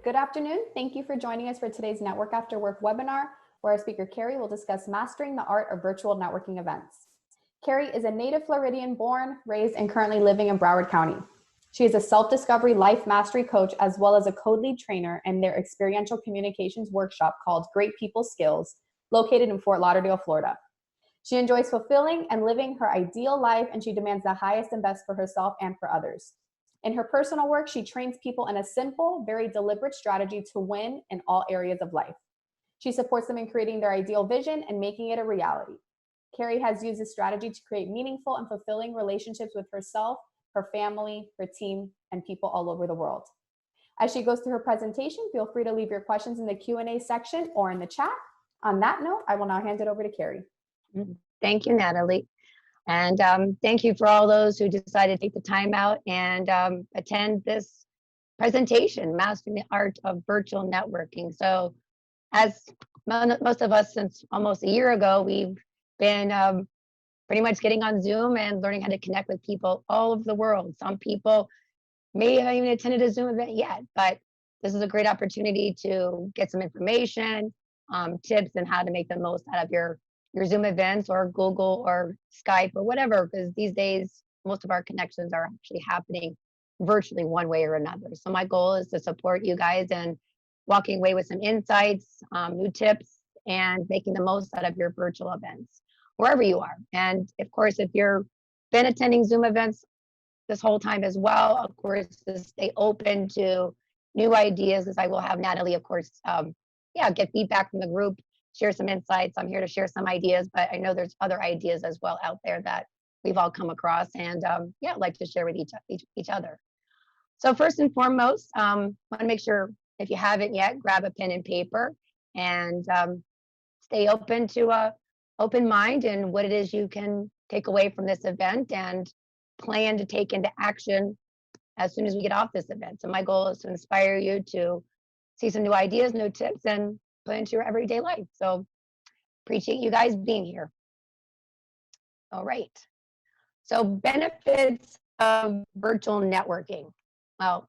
Good afternoon. Thank you for joining us for today's Network After Work webinar, where our speaker Carrie will discuss mastering the art of virtual networking events. Carrie is a native Floridian, born, raised, and currently living in Broward County. She is a self-discovery life mastery coach, as well as a code lead trainer in their experiential communications workshop called Great People Skills, located in Fort Lauderdale, Florida. She enjoys fulfilling and living her ideal life, and she demands the highest and best for herself and for others. In her personal work, she trains people in a simple, very deliberate strategy to win in all areas of life. She supports them in creating their ideal vision and making it a reality. Carrie has used this strategy to create meaningful and fulfilling relationships with herself, her family, her team, and people all over the world. As she goes through her presentation, feel free to leave your questions in the Q&A section or in the chat. On that note, I will now hand it over to Carrie. Thank you, Natalie. And thank you for all those who decided to take the time out and attend this presentation, Mastering the Art of Virtual Networking. So as most of us since almost a year ago, we've been pretty much getting on Zoom and learning how to connect with people all over the world. Some people may have even attended a Zoom event yet, but this is a great opportunity to get some information, tips, and how to make the most out of your Zoom events or Google or Skype or whatever, because these days, most of our connections are actually happening virtually one way or another. So my goal is to support you guys and walking away with some insights, new tips, and making the most out of your virtual events, wherever you are. And of course, if you've been attending Zoom events this whole time as well, of course, to stay open to new ideas, as I will have Natalie, of course, get feedback from the group, share some insights. I'm here to share some ideas, but I know there's other ideas as well out there that we've all come across, and I'd like to share with each other. So first and foremost, want to make sure, if you haven't yet, grab a pen and paper and stay open to a open mind and what it is you can take away from this event and plan to take into action as soon as we get off this event. So my goal is to inspire you to see some new ideas, new tips, and put into your everyday life. So appreciate you guys being here. All right. So benefits of virtual networking. Well,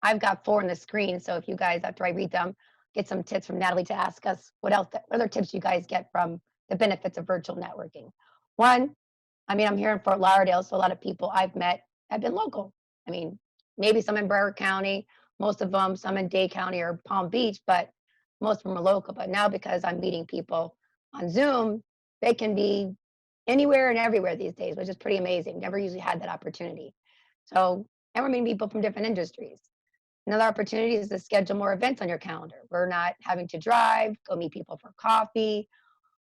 I've got 4 on the screen. So if you guys, after I read them, get some tips from Natalie to ask us what other tips you guys get from the benefits of virtual networking. One, I'm here in Fort Lauderdale, so a lot of people I've met have been local. Maybe some in Broward County, most of them, some in Dade County or Palm Beach, but most of them are local. But now, because I'm meeting people on Zoom, they can be anywhere and everywhere these days, which is pretty amazing. Never usually had that opportunity. So, and we're meeting people from different industries. Another opportunity is to schedule more events on your calendar. We're not having to drive, go meet people for coffee.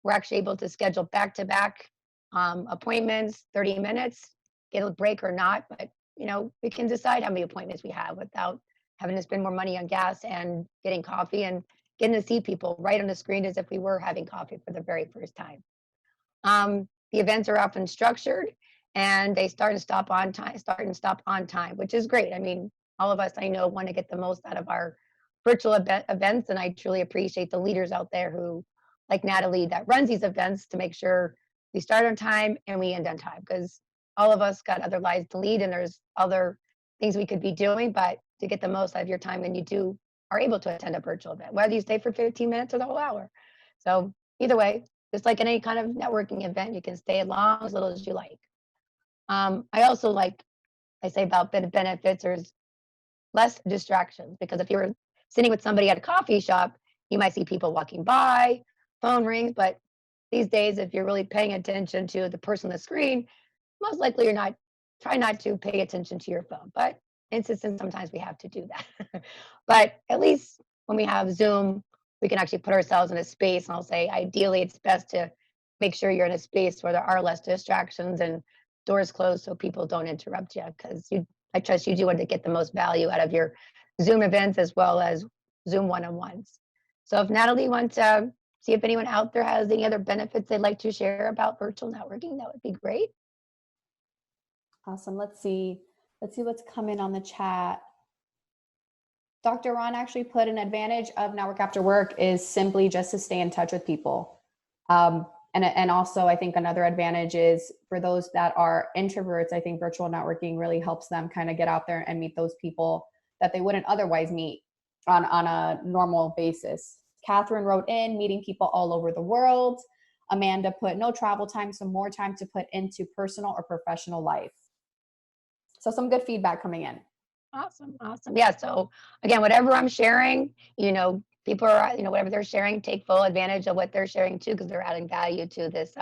We're actually able to schedule back-to-back appointments, 30 minutes, get a break or not. But, we can decide how many appointments we have without having to spend more money on gas and getting coffee and getting to see people right on the screen as if we were having coffee for the very first time. The events are often structured and they start and stop on time, which is great. All of us I know want to get the most out of our virtual events, and I truly appreciate the leaders out there who, like Natalie, that runs these events to make sure we start on time and we end on time, because all of us got other lives to lead and there's other things we could be doing, but to get the most out of your time when you are able to attend a virtual event, whether you stay for 15 minutes or the whole hour. So either way, just like in any kind of networking event, you can stay as long as little as you like. I also I say about benefits, there's less distractions, because if you were sitting with somebody at a coffee shop, you might see people walking by, phone rings, but these days, if you're really paying attention to the person on the screen, most likely try not to pay attention to your phone, but instances sometimes we have to do that. But at least when we have Zoom, we can actually put ourselves in a space, and I'll say ideally it's best to make sure you're in a space where there are less distractions and doors closed so people don't interrupt you, because I trust you do want to get the most value out of your Zoom events as well as Zoom one-on-ones. So if Natalie wants to see if anyone out there has any other benefits they'd like to share about virtual networking, that would be great. Awesome. Let's see what's coming on the chat. Dr. Ron actually put an advantage of Network After Work is simply just to stay in touch with people. And also, I think another advantage is for those that are introverts, I think virtual networking really helps them kind of get out there and meet those people that they wouldn't otherwise meet on a normal basis. Catherine wrote in, meeting people all over the world. Amanda put no travel time, so more time to put into personal or professional life. So some good feedback coming in. Awesome. Awesome. Yeah. So again, whatever I'm sharing, people are, whatever they're sharing, take full advantage of what they're sharing too, because they're adding value to this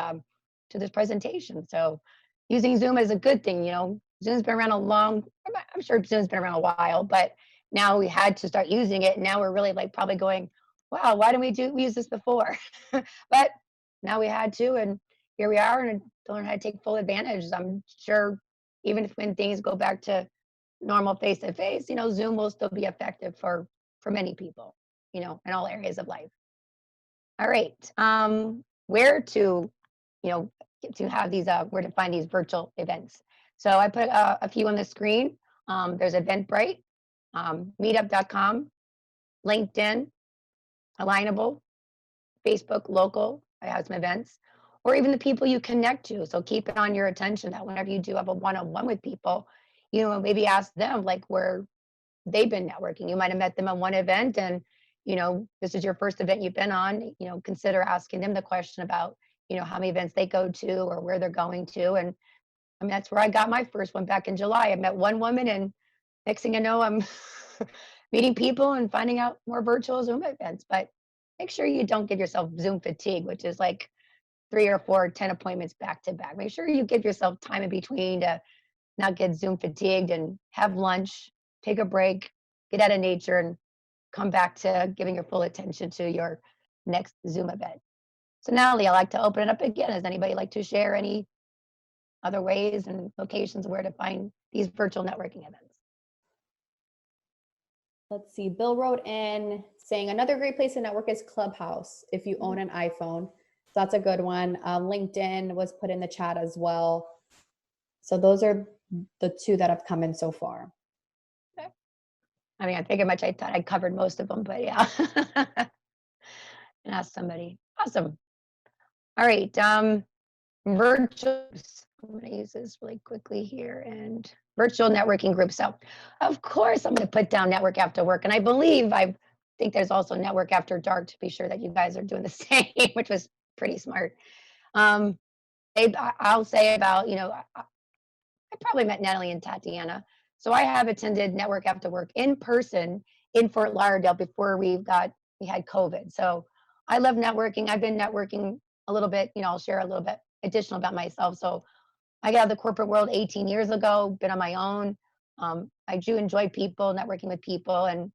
presentation. So using Zoom is a good thing. Zoom's been around I'm sure Zoom's been around a while, but now we had to start using it. And now we're really like probably going, wow, why didn't we use this before? But now we had to, and here we are, and learn how to take full advantage. I'm sure even when things go back to normal face to face, Zoom will still be effective for many people, in all areas of life. All right. Where to, have these, where to find these virtual events. So I put a few on the screen. There's Eventbrite, meetup.com, LinkedIn, Alignable, Facebook, local. I have some events, or even the people you connect to. So keep it on your attention that whenever you do have a one-on-one with people, maybe ask them like where they've been networking. You might have met them at one event, and this is your first event you've been on. Consider asking them the question about how many events they go to or where they're going to. And I mean, that's where I got my first one back in July. I met one woman, and next thing I know, I'm meeting people and finding out more virtual Zoom events. But make sure you don't give yourself Zoom fatigue, which is like 3 or 4, 10 appointments back to back. Make sure you give yourself time in between to not get Zoom fatigued, and have lunch, take a break, get out of nature, and come back to giving your full attention to your next Zoom event. So now, Lee, I'd like to open it up again. Does anybody like to share any other ways and locations where to find these virtual networking events? Let's see. Bill wrote in saying another great place to network is Clubhouse if you own an iPhone. So that's a good one. LinkedIn was put in the chat as well. So those are the two that have come in so far. Okay. I mean, I think I thought I covered most of them, but yeah. And ask somebody. Awesome. All right. Virtual. I'm going to use this really quickly here, and virtual networking groups. So, of course, I'm going to put down Network After Work, and I think there's also Network After Dark to be sure that you guys are doing the same, which was pretty smart. I'll say about I probably met Natalie and Tatiana. So I have attended Network After Work in person in Fort Lauderdale before we had COVID. So I love networking. I've been networking a little bit. I'll share a little bit additional about myself. So I got out of the corporate world 18 years ago, been on my own. I do enjoy people, networking with people. And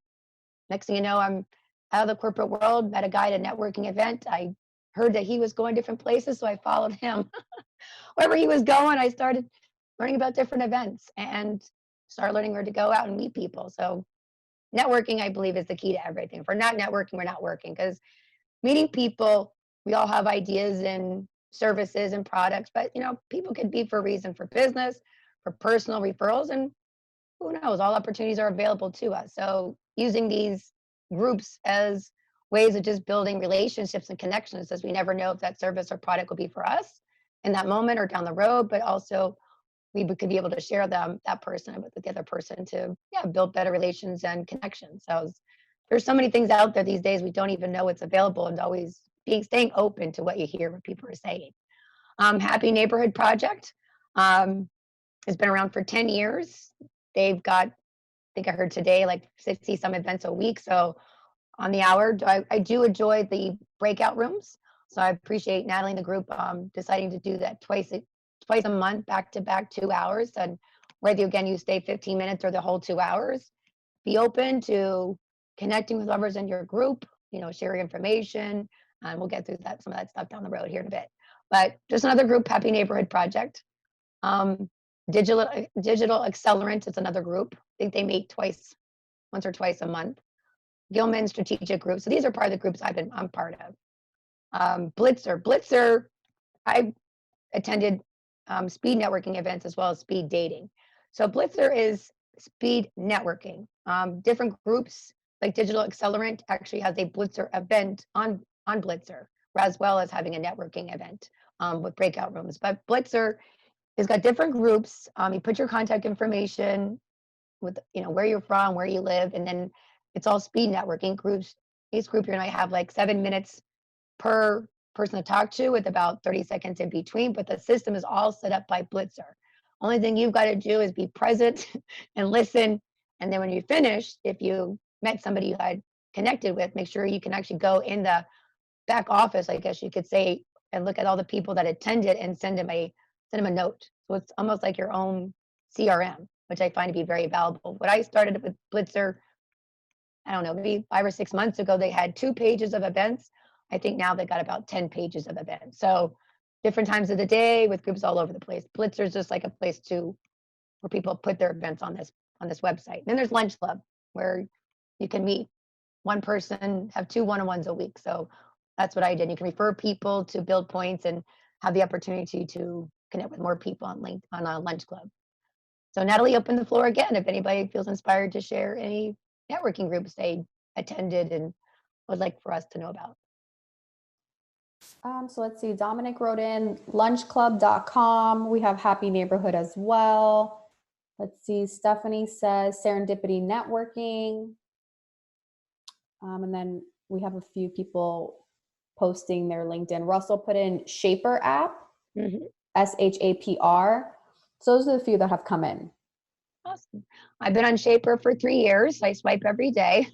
next thing you know, I'm out of the corporate world, met a guy at a networking event. I heard that he was going different places, so I followed him. Wherever he was going, I started learning about different events and started learning where to go out and meet people. So networking, I believe, is the key to everything. If we're not networking, we're not working, because meeting people, we all have ideas and services and products, but people could be for a reason, for business, for personal referrals, and who knows, all opportunities are available to us. So using these groups as ways of just building relationships and connections, as we never know if that service or product will be for us in that moment or down the road, but also we could be able to share that person with the other person to build better relations and connections. So there's so many things out there these days we don't even know what's available, and always staying open to what you hear, what people are saying. Happy Neighborhood Project has been around for 10 years. They've got, I think I heard today, like 60 some events a week. So on the hour, I do enjoy the breakout rooms. So I appreciate Natalie and the group deciding to do that twice a month, back to back, 2 hours. And whether again you stay 15 minutes or the whole 2 hours, be open to connecting with others in your group, share information, and we'll get through some of that stuff down the road here in a bit. But just another group, Happy Neighborhood Project. Digital Accelerant is another group. I think they meet once or twice a month. Gilman Strategic Group. So these are part of the groups I'm part of. Blitzer, I attended speed networking events as well as speed dating. So Blitzer is speed networking. Different groups like Digital Accelerant actually has a Blitzer event on Blitzer, as well as having a networking event with breakout rooms. But Blitzer has got different groups. You put your contact information with where you're from, where you live, and then it's all speed networking groups. Each group you're gonna have like 7 minutes per person to talk to with about 30 seconds in between, but the system is all set up by Blitzer. Only thing you've got to do is be present and listen. And then when you finish, if you met somebody you had connected with, make sure you can actually go in the back office, I guess you could say, and look at all the people that attended and send them a note. So it's almost like your own CRM, which I find to be very valuable. When I started with Blitzer, I don't know, maybe 5 or 6 months ago, they had 2 pages of events. I think now they got about 10 pages of events. So different times of the day with groups all over the place. Blitzer is just like a place to where people put their events on this website. Then there's Lunch Club, where you can meet one person, have 2 one-on-ones a week. So that's what I did. You can refer people to build points and have the opportunity to connect with more people on a Lunch Club. So Natalie, open the floor again if anybody feels inspired to share any networking groups they attended and would like for us to know about. So let's see, Dominic wrote in lunchclub.com. We have Happy Neighborhood as well. Let's see, Stephanie says Serendipity Networking. And then we have a few people posting their LinkedIn. Russell put in Shaper app, SHAPR. So those are the few that have come in. Awesome. I've been on Shaper for 3 years. I swipe every day.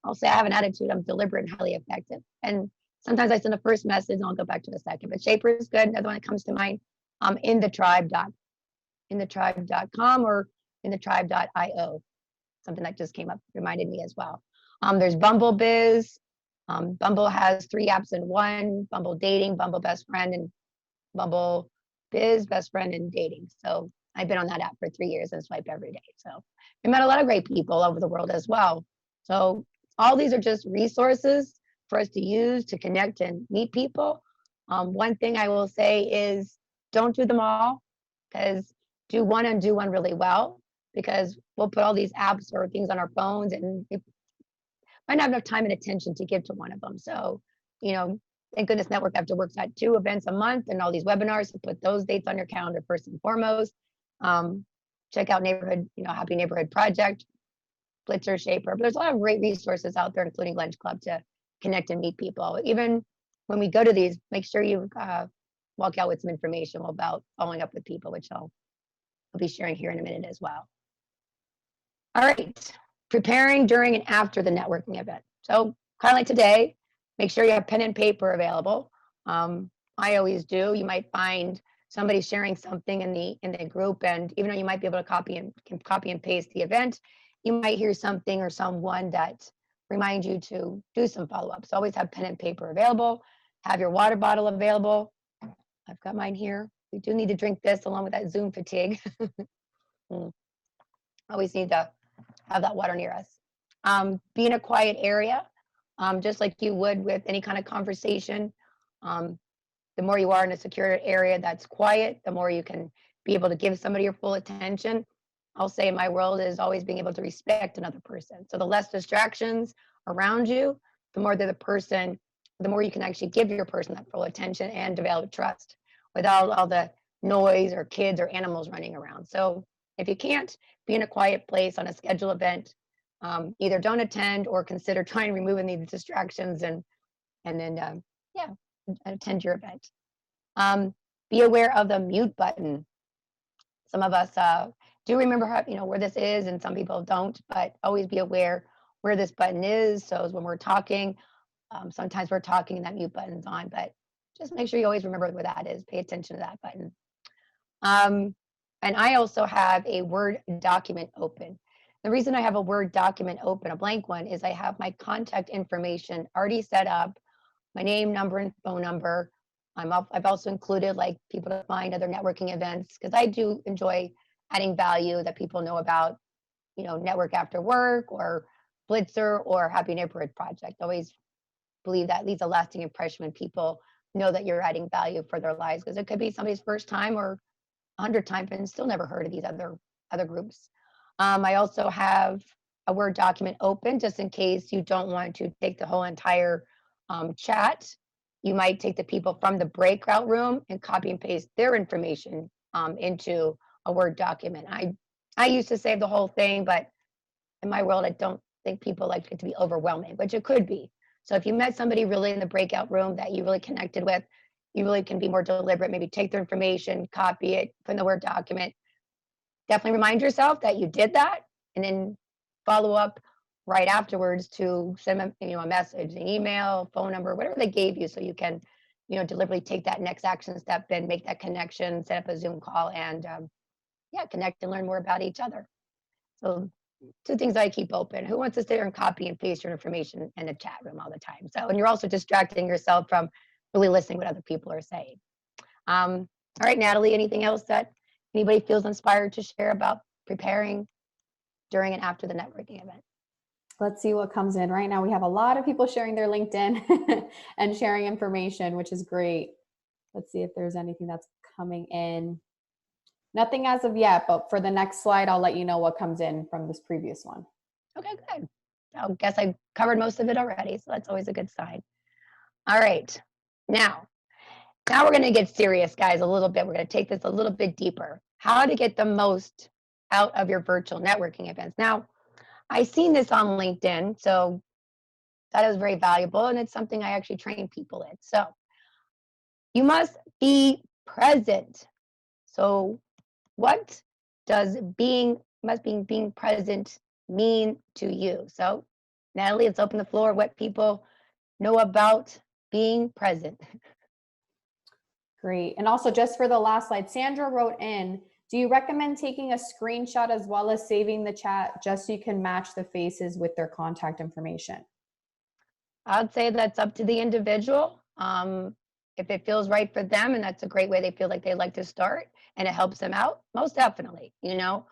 I'll say I have an attitude. I'm deliberate and highly effective. And sometimes I send a first message and I'll go back to the second. But Shaper is good. Another one that comes to mind, inthetribe.com or inthetribe.io. Something that just came up, reminded me as well. There's Bumble Biz. Bumble has 3 apps in one: Bumble Dating, Bumble Best Friend, and Bumble Biz, Best Friend and Dating. So I've been on that app for 3 years and swipe every day. So we met a lot of great people all over the world as well. So all these are just resources for us to use to connect and meet people. One thing I will say is don't do them all, because do one and do one really well, because we'll put all these apps or things on our phones and we might not have enough time and attention to give to one of them. So, thank goodness Network After Work's got 2 events a month and all these webinars, to put those dates on your calendar first and foremost. Check out Happy Neighborhood Project, Blitzer, Shaper. But there's a lot of great resources out there, including Lunch Club, to connect and meet people. Even when we go to these, make sure you walk out with some information about following up with people, which I'll be sharing here in a minute as well. All right, preparing during and after the networking event. So kind of like today, make sure you have pen and paper available. I always do. You might find somebody sharing something in the group, and even though you might be able to copy and paste the event, you might hear something or someone that reminds you to do some follow-up. So always have pen and paper available. Have your water bottle available. I've got mine here. We do need to drink this along with that Zoom fatigue. Always need to have that water near us. Be in a quiet area, just like you would with any kind of conversation. The more you are in a secure area that's quiet, the more you can be able to give somebody your full attention. I'll say my world is always being able to respect another person. So the less distractions around you, the more the more you can actually give your person that full attention and develop trust without all the noise or kids or animals running around. So if you can't be in a quiet place on a scheduled event, either don't attend or consider trying removing these distractions and then attend your event. Be aware of the mute button. Some of us do remember where this is, and some people don't, but always be aware where this button is. So when we're talking, sometimes we're talking and that mute button's on, but just make sure you always remember where that is. Pay attention to that button. And I also have a Word document open. The reason I have a Word document open, a blank one, is I have my contact information already set up, my name, number, and phone number. I've also included like people to find other networking events, because I do enjoy adding value that people know about, Network After Work or Blitzer or Happy Neighborhood Project. Always believe that leaves a lasting impression when people know that you're adding value for their lives, because it could be somebody's first time or 100 times and still never heard of these other groups. I also have a Word document open just in case you don't want to take the whole entire chat. You might take the people from the breakout room and copy and paste their information into a Word document. I used to save the whole thing, but in my world, I don't think people like it to be overwhelming, which it could be. So if you met somebody really in the breakout room that you really connected with, you really can be more deliberate, maybe take their information, copy it, put in the Word document. Definitely remind yourself that you did that, and then follow up right afterwards to send them, a message, an email, phone number, whatever they gave you, so you can, deliberately take that next action step and make that connection, set up a Zoom call, and yeah, connect and learn more about each other. So two things I keep open. Who wants to sit there and copy and paste your information in a chat room all the time? So, and you're also distracting yourself from really listening what other people are saying. All right, Natalie, anything else that anybody feels inspired to share about preparing during and after the networking event? Let's see what comes in. Right now, we have a lot of people sharing their LinkedIn and sharing information, which is great. Let's see if there's anything that's coming in. Nothing as of yet, but for the next slide, I'll let you know what comes in from this previous one. Okay, good. I guess I covered most of it already, so that's always a good sign. All right, now we're going to get serious, guys, a little bit. We're going to take this a little bit deeper. How to get the most out of your virtual networking events. Now, I seen this on LinkedIn, so that is very valuable, and it's something I actually train people in. So you must be present. So what does being present mean to you? So Natalie, let's open the floor. What people know about being present. Great. And also, just for the last slide, Sandra wrote in, do you recommend taking a screenshot as well as saving the chat just so you can match the faces with their contact information? I'd say that's up to the individual. If it feels right for them and that's a great way they feel like they like to start and it helps them out, most definitely, just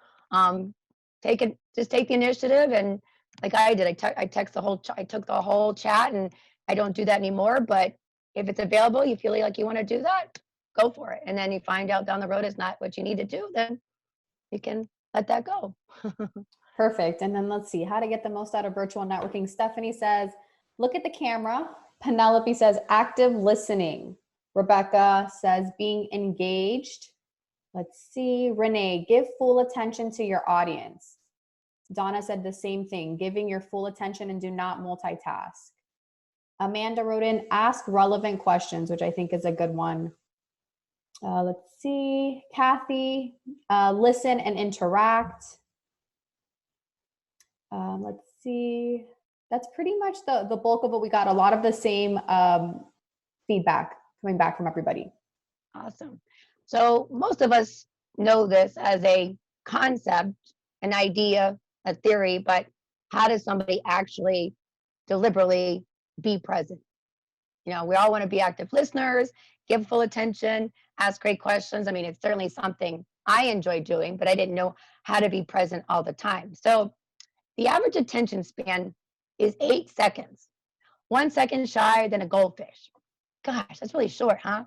take the initiative. And like I did, I took the whole chat, and I don't do that anymore. But if it's available, you feel like you want to do that, go for it. And then you find out down the road it's not what you need to do, then you can let that go. Perfect. And then let's see how to get the most out of virtual networking. Stephanie says, look at the camera. Penelope says, active listening. Rebecca says, being engaged. Let's see. Renee, give full attention to your audience. Donna said the same thing, giving your full attention and do not multitask. Amanda wrote in, ask relevant questions, which I think is a good one. Let's see. Kathy, listen and interact. Let's see. That's pretty much the bulk of what we got. A lot of the same feedback coming back from everybody. Awesome. So most of us know this as a concept, an idea, a theory, but how does somebody actually deliberately be present? We all want to be active listeners, give full attention, ask great questions. I mean, it's certainly something I enjoy doing, but I didn't know how to be present all the time. So the average attention span is 8 seconds, 1 second shy than a goldfish. Gosh, that's really short, huh?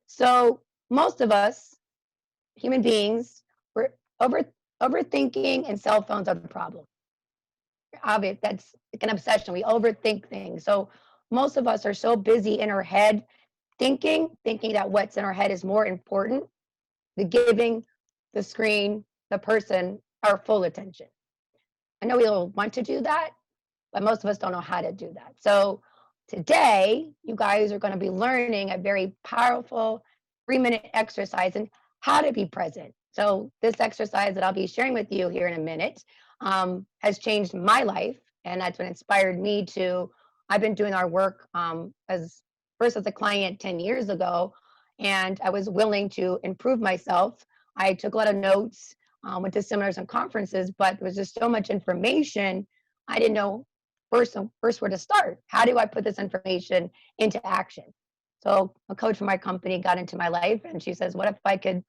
So most of us, human beings, we're overthinking, and cell phones are the problem. Obvious, that's an obsession. We overthink things. So most of us are so busy in our head thinking that what's in our head is more important than giving the screen, the person, our full attention. I know we all want to do that, but most of us don't know how to do that. So today, you guys are going to be learning a very powerful 3-minute exercise in how to be present. So this exercise that I'll be sharing with you here in a minute has changed my life, and that's what inspired me to. I've been doing our work as a client 10 years ago, and I was willing to improve myself. I took a lot of notes, went to seminars and conferences, but there was just so much information. I didn't know first where to start. How do I put this information into action? So a coach from my company got into my life, and she says, what if I could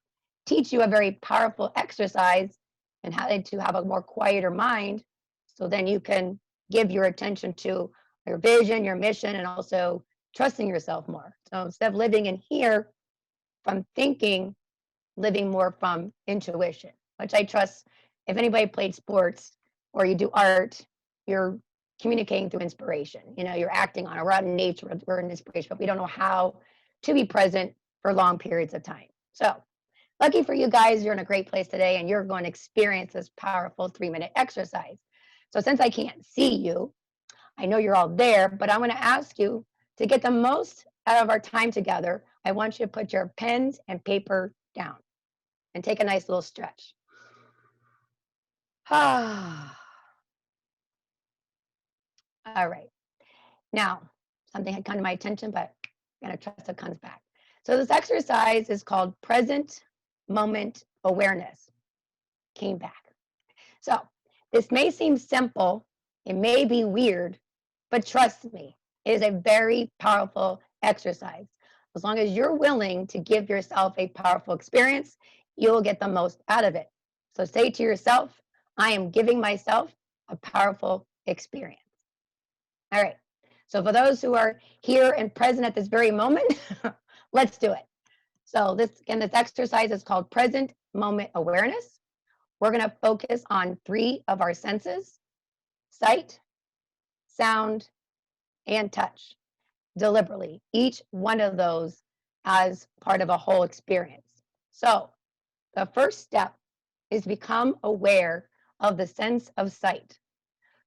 teach you a very powerful exercise and how to have a more quieter mind, so then you can give your attention to your vision, your mission, and also trusting yourself more. So instead of living in here from thinking, living more from intuition, which I trust. If anybody played sports or you do art, you're communicating through inspiration. You're acting on it. We're out in nature, we're in inspiration, but we don't know how to be present for long periods of time. So lucky for you guys, you're in a great place today, and you're going to experience this powerful 3-minute exercise. So since I can't see you, I know you're all there, but I'm going to ask you to get the most out of our time together. I want you to put your pens and paper down and take a nice little stretch. All right. Now, something had come to my attention, but I'm going to trust it comes back. So this exercise is called present moment awareness. Came back. So this may seem simple, it may be weird, but trust me, it is a very powerful exercise. As long as you're willing to give yourself a powerful experience, you'll get the most out of it. So say to yourself, I am giving myself a powerful experience. All right. So for those who are here and present at this very moment, let's do it. So this exercise is called present moment awareness. We're going to focus on 3 of our senses: sight, sound, and touch, deliberately, each one of those as part of a whole experience. So the first step is become aware of the sense of sight.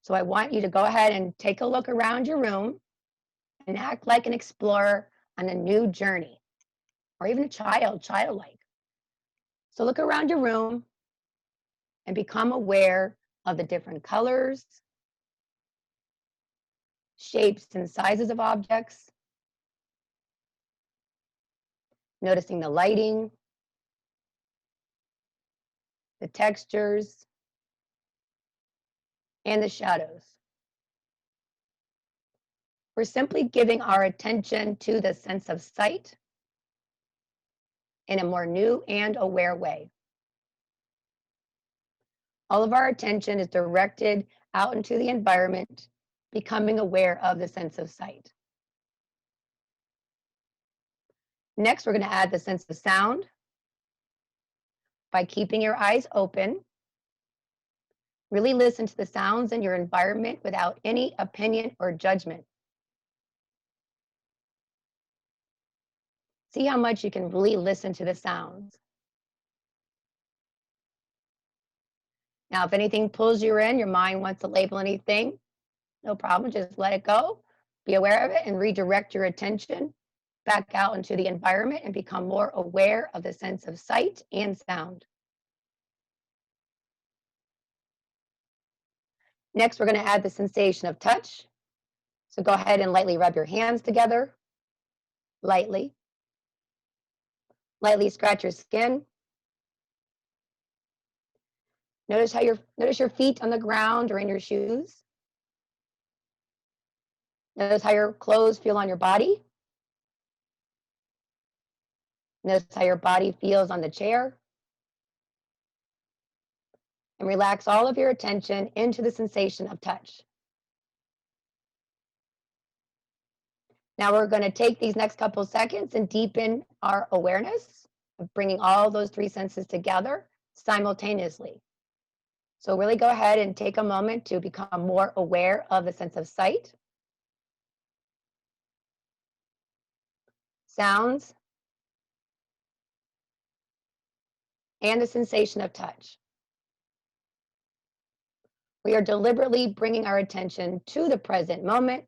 So I want you to go ahead and take a look around your room and act like an explorer on a new journey, or even a childlike. So look around your room and become aware of the different colors, shapes, and sizes of objects, noticing the lighting, the textures, and the shadows. We're simply giving our attention to the sense of sight in a more new and aware way. All of our attention is directed out into the environment, becoming aware of the sense of sight. Next, we're going to add the sense of sound by keeping your eyes open. Really listen to the sounds in your environment without any opinion or judgment. See how much you can really listen to the sounds. Now, if anything pulls you in, your mind wants to label anything, no problem, just let it go. Be aware of it and redirect your attention back out into the environment and become more aware of the sense of sight and sound. Next, we're going to add the sensation of touch. So go ahead and lightly rub your hands together, lightly. Lightly scratch your skin. Notice your feet on the ground or in your shoes. Notice how your clothes feel on your body. Notice how your body feels on the chair. And relax all of your attention into the sensation of touch. Now we're going to take these next couple of seconds and deepen our awareness of bringing all those 3 senses together simultaneously. So really go ahead and take a moment to become more aware of the sense of sight, sounds, and the sensation of touch. We are deliberately bringing our attention to the present moment,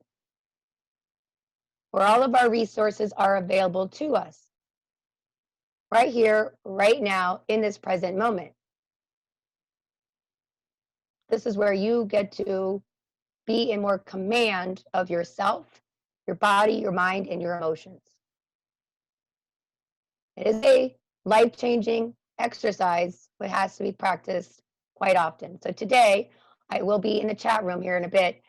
where all of our resources are available to us, right here, right now, in this present moment. This is where you get to be in more command of yourself, your body, your mind, and your emotions. It is a life-changing exercise, but has to be practiced quite often. So today, I will be in the chat room here in a bit,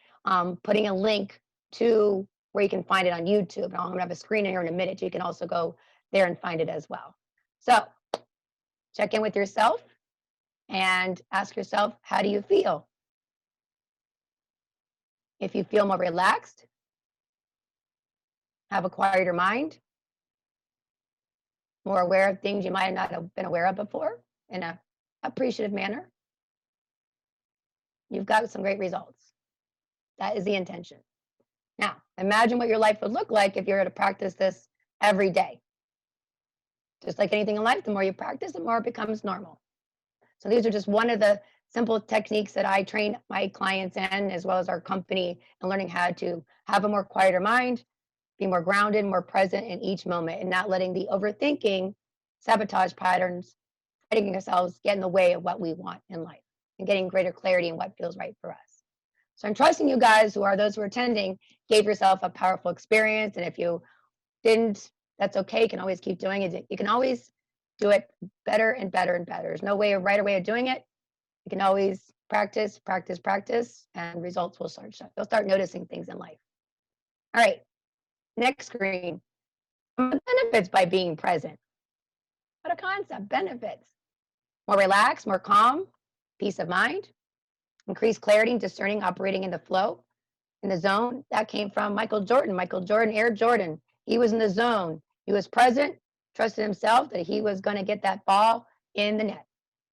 putting a link to where you can find it on YouTube. And I'm going to have a screen here in a minute, so you can also go there and find it as well. So check in with yourself and ask yourself, how do you feel? If you feel more relaxed, have a quieter mind, more aware of things you might not have been aware of before in an appreciative manner, you've got some great results. That is the intention. Now, imagine what your life would look like if you were to practice this every day. Just like anything in life, the more you practice, the more it becomes normal. So these are just one of the simple techniques that I train my clients in, as well as our company, and learning how to have a more quieter mind, be more grounded, more present in each moment, and not letting the overthinking, sabotage patterns, fighting ourselves get in the way of what we want in life and getting greater clarity in what feels right for us. So I'm trusting you guys, who are those who are attending, gave yourself a powerful experience. And if you didn't, that's okay. You can always keep doing it. You can always do it better and better and better. There's no right way of doing it. You can always practice, practice, practice, and results will start showing. You'll start noticing things in life. All right, next screen. Benefits by being present. What a concept, benefits. More relaxed, more calm, peace of mind, increased clarity and discerning, operating in the flow, in the zone. That came from Michael Jordan. Michael Jordan, Air Jordan. He was in the zone. He was present, trusted himself that he was going to get that ball in the net.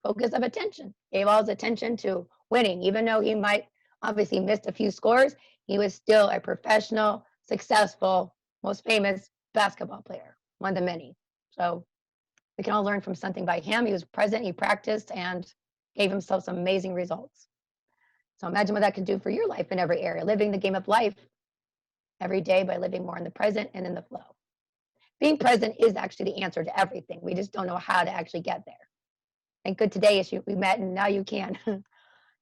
Focus of attention. Gave all his attention to winning. Even though he might obviously missed a few scores, he was still a professional, successful, most famous basketball player, one of the many. So we can all learn from something by him. He was present, he practiced, and gave himself some amazing results. So imagine what that can do for your life in every area, living the game of life every day by living more in the present and in the flow. Being present is actually the answer to everything. We just don't know how to actually get there. And good today is we met and now you can.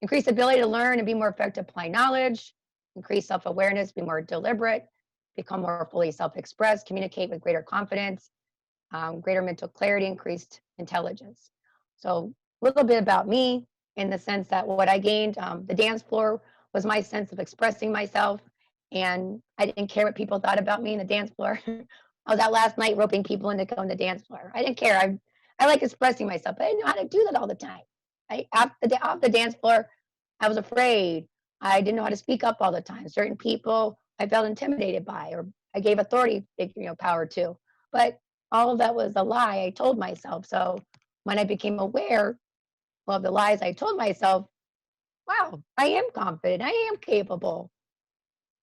Increase ability to learn and be more effective applying knowledge, increase self-awareness, be more deliberate, become more fully self-expressed, communicate with greater confidence, greater mental clarity, increased intelligence. So a little bit about me, in the sense that what I gained, the dance floor was my sense of expressing myself, and I didn't care what people thought about me in the dance floor. I was out last night roping people into going to the dance floor. I didn't care. I like expressing myself, but I didn't know how to do that all the time. Off the dance floor, I was afraid. I didn't know how to speak up all the time. Certain people I felt intimidated by, or I gave authority, power to. But all of that was a lie I told myself. So when I became aware of the lies I told myself, wow, I am confident, I am capable.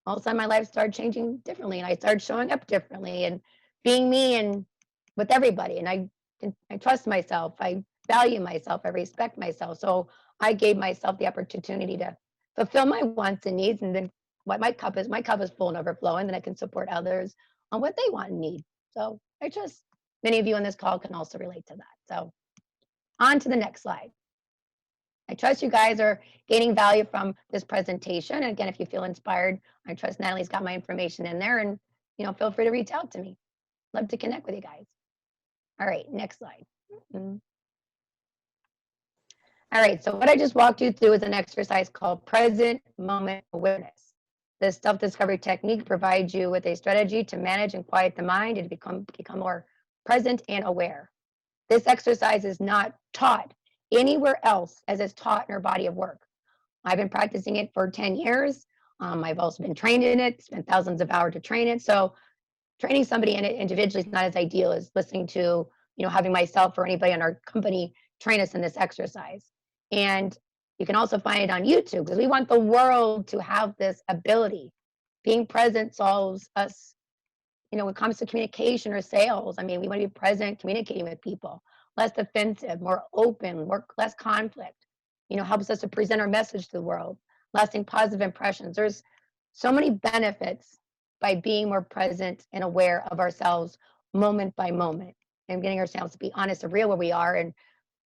All of a sudden my life started changing differently, and I started showing up differently and being me and with everybody. And I trust myself, I value myself, I respect myself. So I gave myself the opportunity to fulfill my wants and needs, and then what my cup is full and overflowing, then I can support others on what they want and need. So I trust many of you on this call can also relate to that. So on to the next slide. I trust you guys are gaining value from this presentation. And again, if you feel inspired, I trust Natalie's got my information in there, and feel free to reach out to me. Love to connect with you guys. All right, next slide. All right, so what I just walked you through is an exercise called present moment awareness. This self-discovery technique provides you with a strategy to manage and quiet the mind and become more present and aware. This exercise is not taught anywhere else as it's taught in our body of work. I've been practicing it for 10 years. I've also been trained in it, spent thousands of hours to train it. So training somebody in it individually is not as ideal as listening to, having myself or anybody in our company train us in this exercise. And you can also find it on YouTube, because we want the world to have this ability. Being present solves us, when it comes to communication or sales. I mean, we want to be present, communicating with people, less defensive, more open, less conflict, helps us to present our message to the world, lasting positive impressions. There's so many benefits by being more present and aware of ourselves moment by moment, and getting ourselves to be honest and real where we are and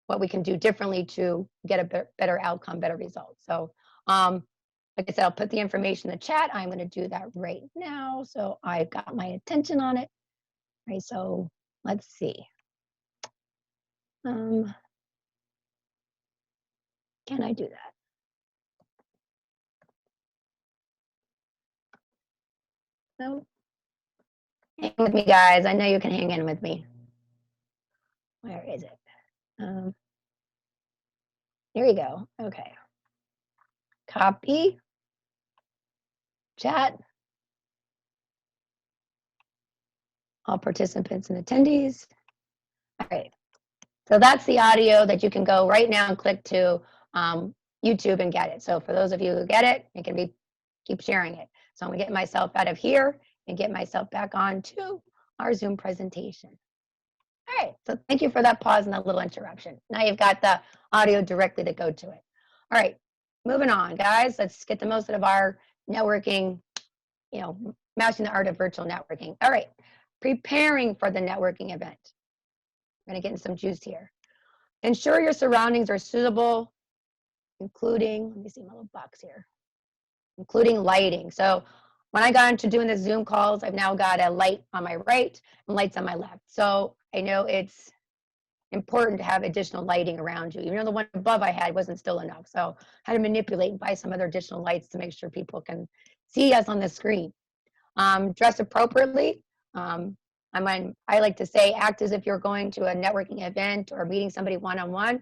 what we can do differently to get a better outcome, better results. So, like I said, I'll put the information in the chat. I'm going to do that right now. So I've got my attention on it. All right, so let's see. Can I do that? No. Hang with me, guys. I know you can hang in with me. Where is it? Here we go. Okay. Copy. Chat. All participants and attendees. All right. So that's the audio that you can go right now and click to YouTube and get it. So for those of you who get it, it can keep sharing it. So I'm gonna get myself out of here and get myself back on to our Zoom presentation. All right, so thank you for that pause and that little interruption. Now you've got the audio directly to go to it. All right, moving on, guys. Let's get the most out of our networking, mastering the art of virtual networking. All right, preparing for the networking event. I'm going to get in some juice here. Ensure your surroundings are suitable, including, let me see my little box here, including lighting. So when I got into doing the Zoom calls, I've now got a light on my right and lights on my left. So I know it's important to have additional lighting around you. Even though the one above I had wasn't still enough. So I had to manipulate and buy some other additional lights to make sure people can see us on the screen. Dress appropriately. I like to say, act as if you're going to a networking event or meeting somebody one-on-one.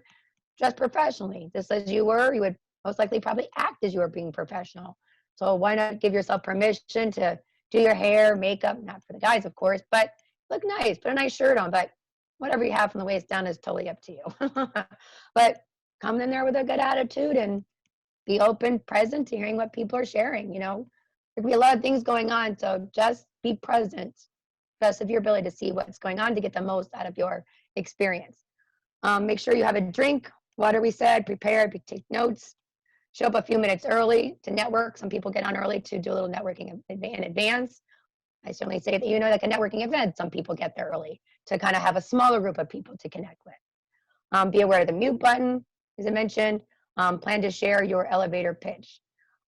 Dress professionally. Just as you would most likely probably act as you were being professional. So why not give yourself permission to do your hair, makeup, not for the guys, of course, but look nice, put a nice shirt on, but whatever you have from the waist down is totally up to you. But come in there with a good attitude and be open, present to hearing what people are sharing. There'll be a lot of things going on, so just be present, best of your ability to see what's going on to get the most out of your experience. Make sure you have a drink, water we said, prepare, take notes, show up a few minutes early to network. Some people get on early to do a little networking in advance. I certainly say that, like a networking event, some people get there early to kind of have a smaller group of people to connect with. Be aware of the mute button, as I mentioned. Plan to share your elevator pitch.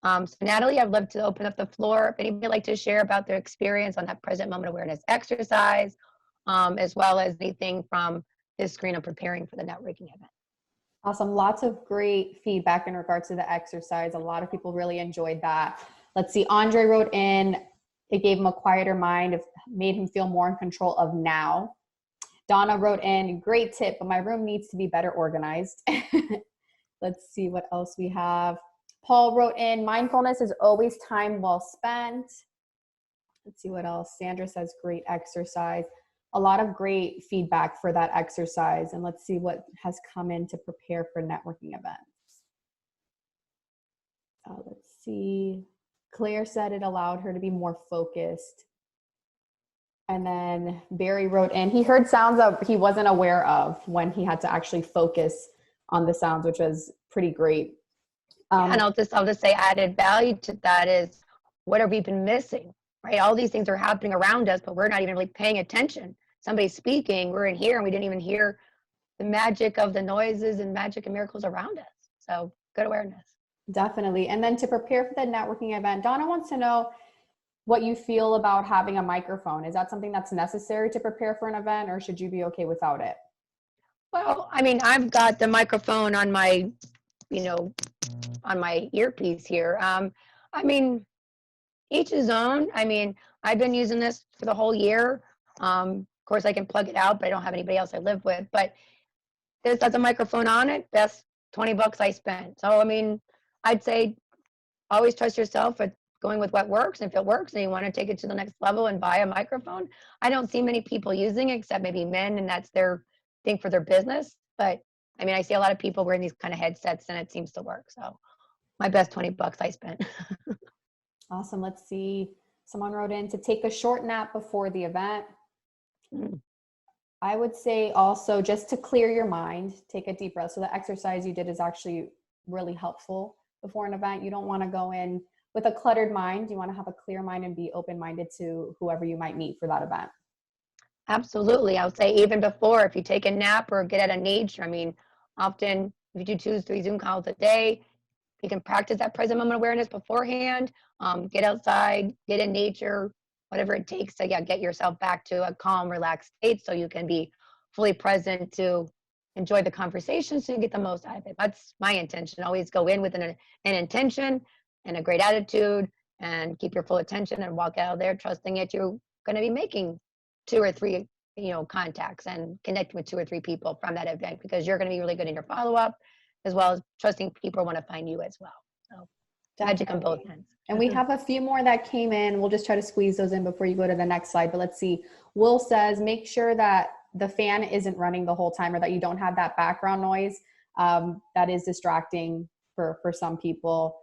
So Natalie, I'd love to open up the floor. If anybody would like to share about their experience on that present moment awareness exercise, as well as anything from this screen of preparing for the networking event. Awesome. Lots of great feedback in regards to the exercise. A lot of people really enjoyed that. Let's see. Andre wrote in, it gave him a quieter mind, it made him feel more in control of now. Donna wrote in, great tip, but my room needs to be better organized. Let's see what else we have. Paul wrote in, mindfulness is always time well spent. Let's see what else. Sandra says, great exercise. A lot of great feedback for that exercise. And let's see what has come in to prepare for networking events. Let's see. Claire said it allowed her to be more focused. And then Barry wrote in, he heard sounds that he wasn't aware of when he had to actually focus on the sounds, which was pretty great. And I'll just say added value to that is, what have we been missing, right? All these things are happening around us, but we're not even really paying attention. Somebody's speaking, we're in here, and we didn't even hear the magic of the noises and magic and miracles around us. So good awareness. Definitely. And then to prepare for the networking event, Donna wants to know what you feel about having a microphone. Is that something that's necessary to prepare for an event, or should you be okay without it? Well, I mean, I've got the microphone on my, on my earpiece here. I mean, each his own. I mean, I've been using this for the whole year. Of course, I can plug it out, but I don't have anybody else I live with. But this has a microphone on it. Best $20 I spent. So, I mean, I'd say always trust yourself at going with what works. And if it works and you want to take it to the next level and buy a microphone, I don't see many people using it except maybe men, and that's their thing for their business. But I mean, I see a lot of people wearing these kind of headsets and it seems to work. So my best $20 I spent. Awesome. Let's see. Someone wrote in to take a short nap before the event. I would say also just to clear your mind, take a deep breath. So the exercise you did is actually really helpful before an event. You don't want to go in with a cluttered mind. You want to have a clear mind and be open-minded to whoever you might meet for that event. Absolutely. I would say even before, if you take a nap or get out of nature, I mean, often if you do 2-3 Zoom calls a day, you can practice that present moment awareness beforehand, get outside, get in nature, whatever it takes to get yourself back to a calm, relaxed state so you can be fully present to enjoy the conversation so you get the most out of it. That's my intention. Always go in with an intention and a great attitude and keep your full attention and walk out of there trusting that you're going to be making 2 or 3 contacts and connecting with 2 or 3 people from that event, because you're going to be really good in your follow-up, as well as trusting people want to find you as well. So magic on both ends. And we have a few more that came in. We'll just try to squeeze those in before you go to the next slide. But let's see. Will says, make sure that the fan isn't running the whole time, or that you don't have that background noise. That is distracting for some people.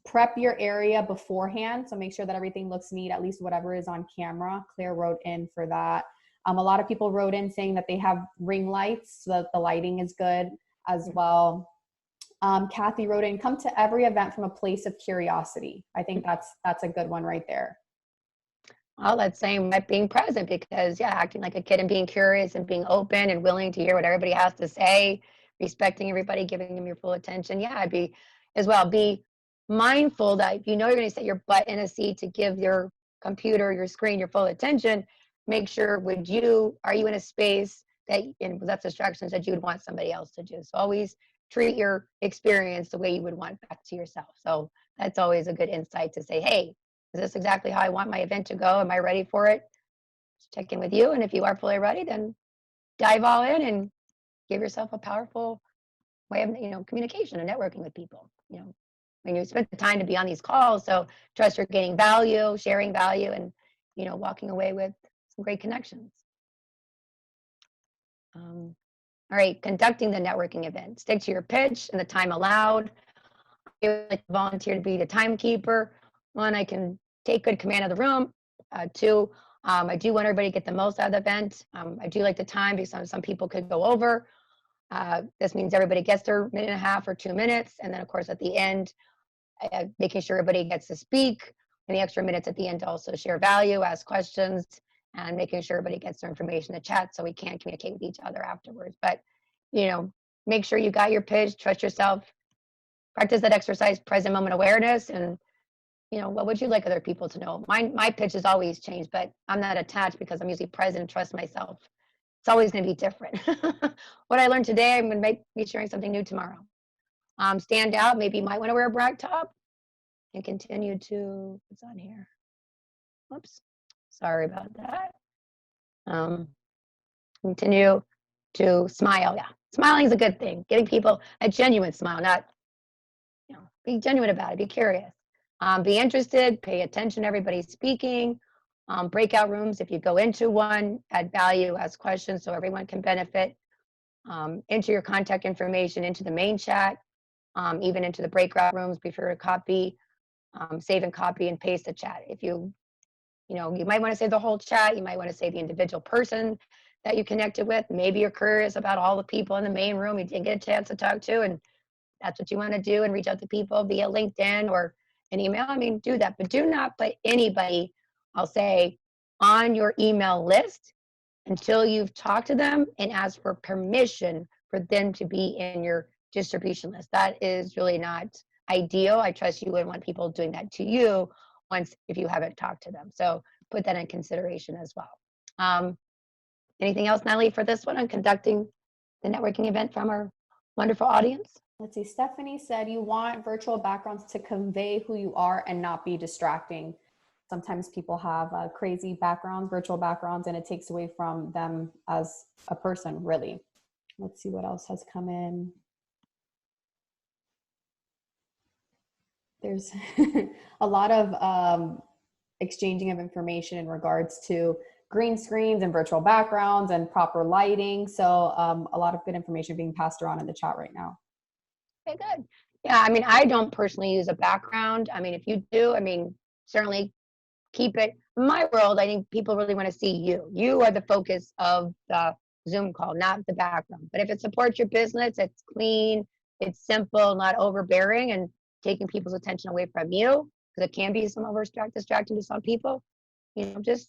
Prep your area beforehand. So make sure that everything looks neat, at least whatever is on camera. Claire wrote in for that. A lot of people wrote in saying that they have ring lights so that the lighting is good as well. Kathy wrote in, come to every event from a place of curiosity. I think that's a good one right there. Well, that's saying by being present, because yeah, acting like a kid and being curious and being open and willing to hear what everybody has to say, respecting everybody, giving them your full attention. Yeah, I'd be as well. Be mindful that if you know you're going to set your butt in a seat to give your computer, your screen, your full attention, make sure are you in a space that, and that's distractions that you would want somebody else to do. So always treat your experience the way you would want back to yourself. So that's always a good insight to say, hey, is this exactly how I want my event to go? Am I ready for it? Just check in with you. And if you are fully ready, then dive all in and give yourself a powerful way of, communication and networking with people. When you spent the time to be on these calls, so trust you're gaining value, sharing value, and, walking away with some great connections. All right, conducting the networking event. Stick to your pitch and the time allowed. I would like to volunteer to be the timekeeper. One, I can take good command of the room. Two, I do want everybody to get the most out of the event. I do like the time because some people could go over. This means everybody gets their minute and a half or 2 minutes. And then, of course, at the end, making sure everybody gets to speak, and the extra minutes at the end to also share value, ask questions, and making sure everybody gets their information in the chat so we can communicate with each other afterwards. But, make sure you got your pitch, trust yourself, practice that exercise, present moment awareness, and what would you like other people to know? My pitch has always changed, but I'm not attached because I'm usually present and trust myself. It's always going to be different. What I learned today, I'm going to be sharing something new tomorrow. Stand out. Maybe you might want to wear a black top and continue to, what's on here? Whoops. Sorry about that. Continue to smile. Yeah. Smiling is a good thing. Giving people a genuine smile, not, be genuine about it. Be curious. Be interested, pay attention to everybody speaking. Breakout rooms, if you go into one, add value, ask questions so everyone can benefit. Enter your contact information into the main chat, even into the breakout rooms. Be sure to copy, save and copy and paste the chat. If you might want to save the whole chat. You might want to save the individual person that you connected with. Maybe you're curious about all the people in the main room you didn't get a chance to talk to, and that's what you want to do, and reach out to people via LinkedIn or an email. Do that, but do not put anybody, I'll say, on your email list until you've talked to them and asked for permission for them to be in your distribution list. That is really not ideal. I trust you wouldn't want people doing that to you if you haven't talked to them. So put that in consideration as well. Anything else, Natalie, for this one on conducting the networking event from our wonderful audience? Let's see. Stephanie said you want virtual backgrounds to convey who you are and not be distracting. Sometimes people have crazy backgrounds, virtual backgrounds, and it takes away from them as a person, really. Let's see what else has come in. There's a lot of exchanging of information in regards to green screens and virtual backgrounds and proper lighting. So a lot of good information being passed around in the chat right now. Okay, good. Yeah, I don't personally use a background. If you do, certainly keep it. In my world, I think people really want to see you. You are the focus of the Zoom call, not the background. But if it supports your business, it's clean, it's simple, not overbearing, and taking people's attention away from you, because it can be some distracting to some people. Just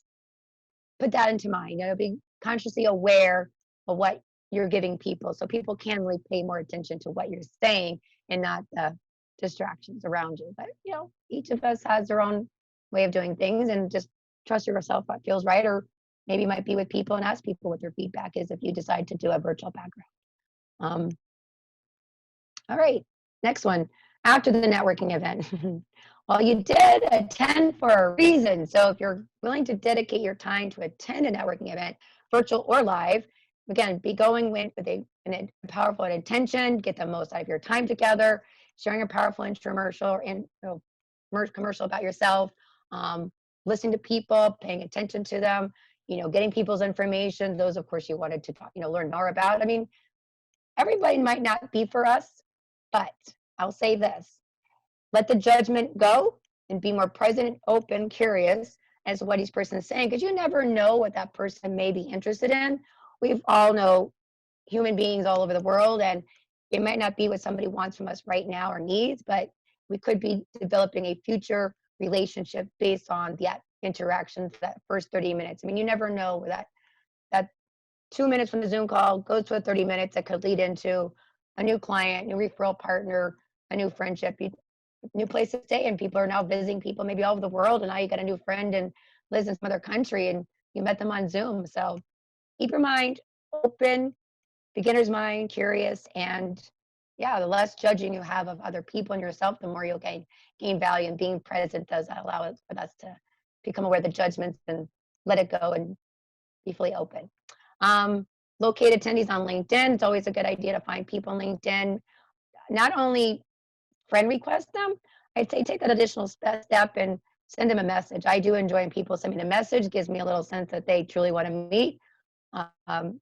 put that into mind. Be consciously aware of what you're giving people, so people can really pay more attention to what you're saying and not the distractions around you. But each of us has their own way of doing things, and just trust yourself what feels right, or maybe you might be with people and ask people what their feedback is if you decide to do a virtual background. All right, next one. After the networking event. Well, you did attend for a reason. So if you're willing to dedicate your time to attend a networking event, virtual or live, again, be going with a powerful intention, get the most out of your time together, sharing a powerful infomercial and commercial about yourself, listening to people, paying attention to them, getting people's information. Those, of course, you wanted to talk, learn more about. Everybody might not be for us, but I'll say this. Let the judgment go and be more present, open, curious as to what each person is saying, because you never know what that person may be interested in. We all know human beings all over the world, and It might not be what somebody wants from us right now or needs, but we could be developing a future relationship based on that interaction for that first 30 minutes. I mean, you never know where that 2 minutes from the Zoom call goes to a 30 minutes that could lead into a new client, new referral partner, a new friendship, new place to stay. And people are now visiting people maybe all over the world. And now you got a new friend and lives in some other country and you met them on Zoom. So keep your mind open, beginner's mind, curious, and yeah, the less judging you have of other people and yourself, the more you'll gain value. And being present does allow us for us to become aware of the judgments and let it go and be fully open. Um, Locate attendees on LinkedIn. It's always a good idea to find people on LinkedIn. Not only friend request them, I'd say take that additional step and send them a message. I do enjoy when people send me a message. Gives me a little sense that they truly want to meet. I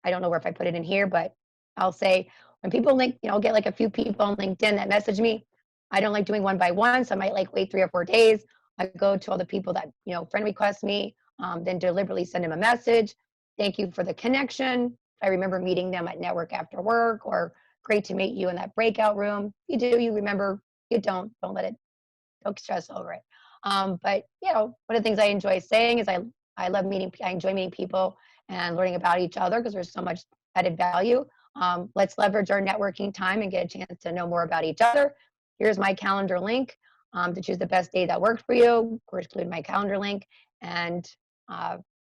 don't know where if I put it in here, but I'll say when people get like a few people on LinkedIn that message me, I don't like doing one by one. So I might like wait 3 or 4 days. I go to all the people that, friend request me, then deliberately send them a message. Thank you for the connection. I remember meeting them at network after work, or great to meet you in that breakout room. You do, you remember, you don't don't stress over it. But one of the things I enjoy saying is I enjoy meeting people and learning about each other because there's so much added value. Let's leverage our networking time and get a chance to know more about each other. Here's my calendar link to choose the best day that works for you. Of course, include my calendar link. And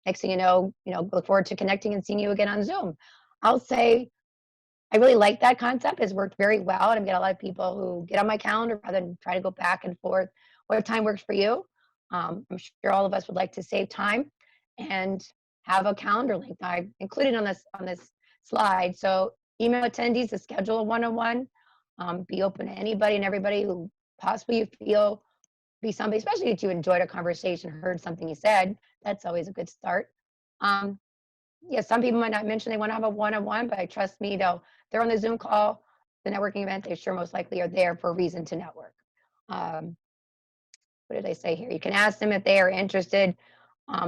next thing you know, look forward to connecting and seeing you again on Zoom. I'll say I really like that concept. It's worked very well. And I get a lot of people who get on my calendar rather than try to go back and forth. What time works for you? I'm sure all of us would like to save time and have a calendar link that I've included on this slide. So email attendees to schedule a one-on-one. Be open to anybody and everybody who possibly you feel be somebody, especially if you enjoyed a conversation, heard something you said. That's always a good start. Some people might not mention they want to have a one-on-one, but trust me, they're on the Zoom call, the networking event, they sure most likely are there for a reason to network. What did I say here? You can ask them if they are interested,